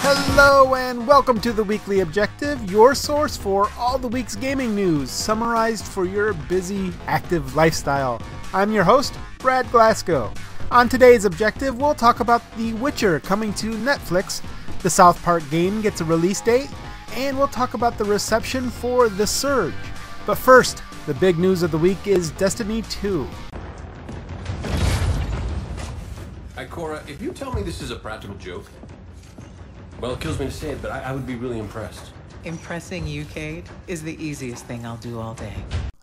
Hello and welcome to the Weekly Objective, your source for all the week's gaming news, summarized for your busy, active lifestyle. I'm your host, Brad Glasgow. On today's Objective, we'll talk about The Witcher coming to Netflix, the South Park game gets a release date, and we'll talk about the reception for The Surge. But first, the big news of the week is Destiny 2. Cora, if you tell me this is a practical joke, well, it kills me to say it, but I would be really impressed. Impressing you, Cade, is the easiest thing I'll do all day.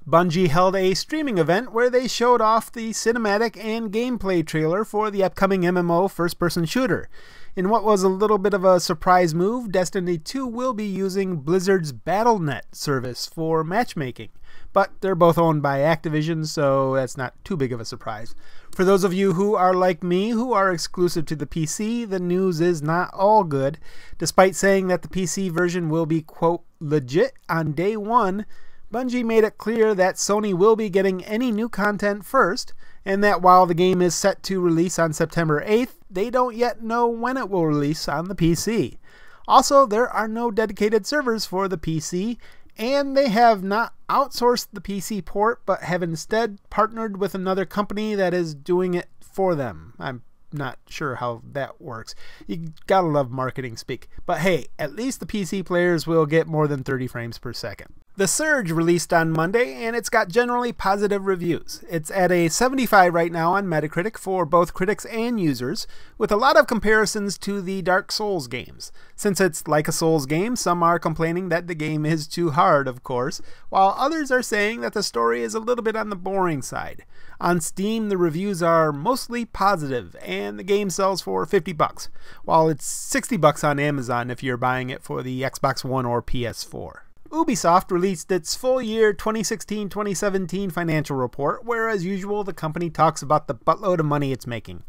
Bungie held a streaming event where they showed off the cinematic and gameplay trailer for the upcoming MMO first-person shooter. In what was a little bit of a surprise move, Destiny 2 will be using Blizzard's Battle.net service for matchmaking. But they're both owned by Activision, so that's not too big of a surprise. For those of you who are like me, who are exclusive to the PC, the news is not all good. Despite saying that the PC version will be, quote, legit on day one, Bungie made it clear that Sony will be getting any new content first, and that while the game is set to release on September 8th, they don't yet know when it will release on the PC. Also, there are no dedicated servers for the PC, and they have not outsourced the PC port, but have instead partnered with another company that is doing it for them. I'm not sure how that works. You gotta love marketing speak. But hey, at least the PC players will get more than 30 frames per second. The Surge released on Monday, and it's got generally positive reviews. It's at a 75 right now on Metacritic for both critics and users, with a lot of comparisons to the Dark Souls games. Since it's like a Souls game, some are complaining that the game is too hard, of course, while others are saying that the story is a little bit on the boring side. On Steam, the reviews are mostly positive, and the game sells for $50, while it's $60 on Amazon if you're buying it for the Xbox One or PS4. Ubisoft released its full year 2016-2017 financial report, where as usual the company talks about the buttload of money it's making.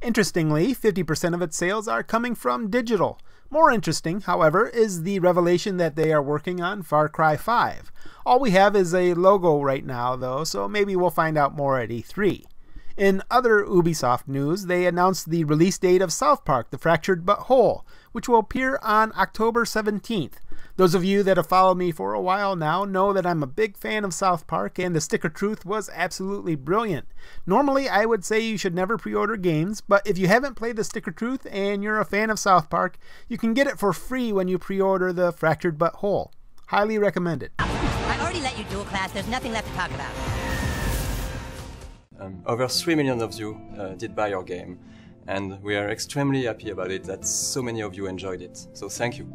Interestingly, 50% of its sales are coming from digital. More interesting, however, is the revelation that they are working on Far Cry 5. All we have is a logo right now though, so maybe we'll find out more at E3. In other Ubisoft news, they announced the release date of South Park: The Fractured But Whole, which will appear on October 17th. Those of you that have followed me for a while now know that I'm a big fan of South Park, and the Stick of Truth was absolutely brilliant. Normally, I would say you should never pre-order games, but if you haven't played the Stick of Truth and you're a fan of South Park, you can get it for free when you pre-order The Fractured But Whole. Highly recommended. I already let you dual class, there's nothing left to talk about. Over 3 million of you did buy your game, and we are extremely happy about it that so many of you enjoyed it, so thank you.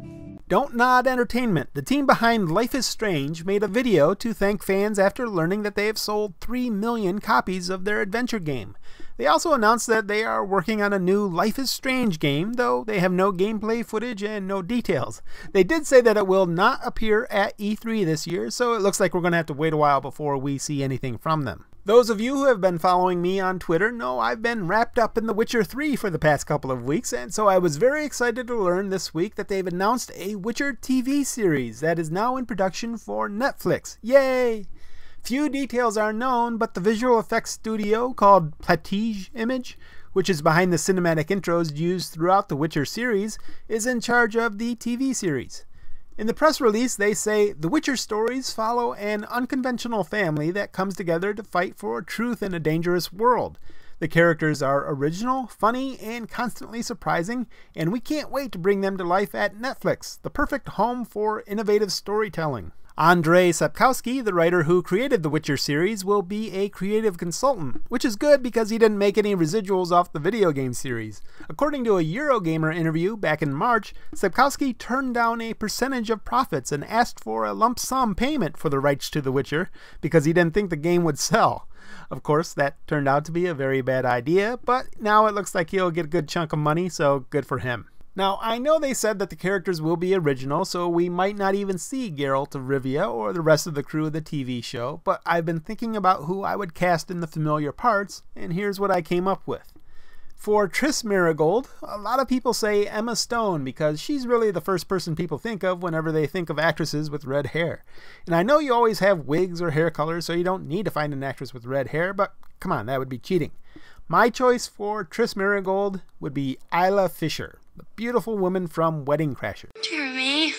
Don't Nod Entertainment, the team behind Life is Strange, made a video to thank fans after learning that they have sold 3 million copies of their adventure game. They also announced that they are working on a new Life is Strange game, though they have no gameplay footage and no details. They did say that it will not appear at E3 this year, so it looks like we're going to have to wait a while before we see anything from them. Those of you who have been following me on Twitter know I've been wrapped up in The Witcher 3 for the past couple of weeks, and so I was very excited to learn this week that they've announced a Witcher TV series that is now in production for Netflix. Yay! Few details are known, but the visual effects studio called Platige Image, which is behind the cinematic intros used throughout the Witcher series, is in charge of the TV series. In the press release, they say, The Witcher stories follow an unconventional family that comes together to fight for truth in a dangerous world. The characters are original, funny, and constantly surprising, and we can't wait to bring them to life at Netflix, the perfect home for innovative storytelling. Andrzej Sapkowski, the writer who created the Witcher series, will be a creative consultant, which is good because he didn't make any residuals off the video game series. According to a Eurogamer interview back in March, Sapkowski turned down a percentage of profits and asked for a lump sum payment for the rights to The Witcher because he didn't think the game would sell. Of course, that turned out to be a very bad idea, but now it looks like he'll get a good chunk of money, so good for him. Now, I know they said that the characters will be original, so we might not even see Geralt of Rivia or the rest of the crew of the TV show, but I've been thinking about who I would cast in the familiar parts, and here's what I came up with. For Triss Merigold, a lot of people say Emma Stone because she's really the first person people think of whenever they think of actresses with red hair. And I know you always have wigs or hair colors, so you don't need to find an actress with red hair, but come on, that would be cheating. My choice for Triss Merigold would be Isla Fisher. the beautiful woman from Wedding Crashers. Jeremy.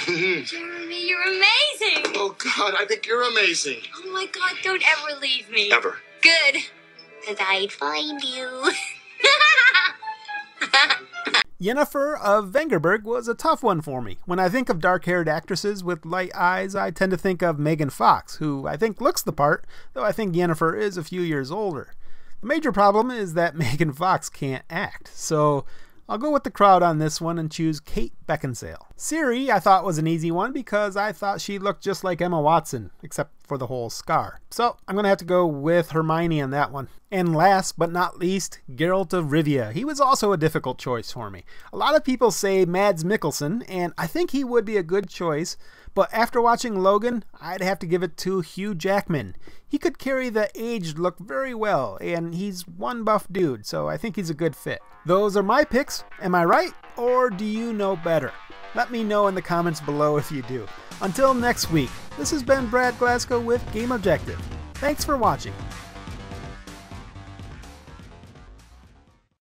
Jeremy, you're amazing. Oh, God, I think you're amazing. Oh, my God, don't ever leave me. Ever. Good. Because I'd find you. Yennefer of Vengerberg was a tough one for me. When I think of dark-haired actresses with light eyes, I tend to think of Megan Fox, who I think looks the part, though I think Yennefer is a few years older. The major problem is that Megan Fox can't act, so I'll go with the crowd on this one and choose Kate Beckinsale. Ciri I thought was an easy one because I thought she looked just like Emma Watson, except for the whole scar. So I'm going to have to go with Hermione on that one. And last but not least, Geralt of Rivia. He was also a difficult choice for me. A lot of people say Mads Mikkelsen, and I think he would be a good choice, but after watching Logan, I'd have to give it to Hugh Jackman. He could carry the aged look very well, and he's one buff dude, so I think he's a good fit. Those are my picks. Am I right, or do you know better? Let me know in the comments below if you do. Until next week, this has been Brad Glasgow with Game Objective. Thanks for watching.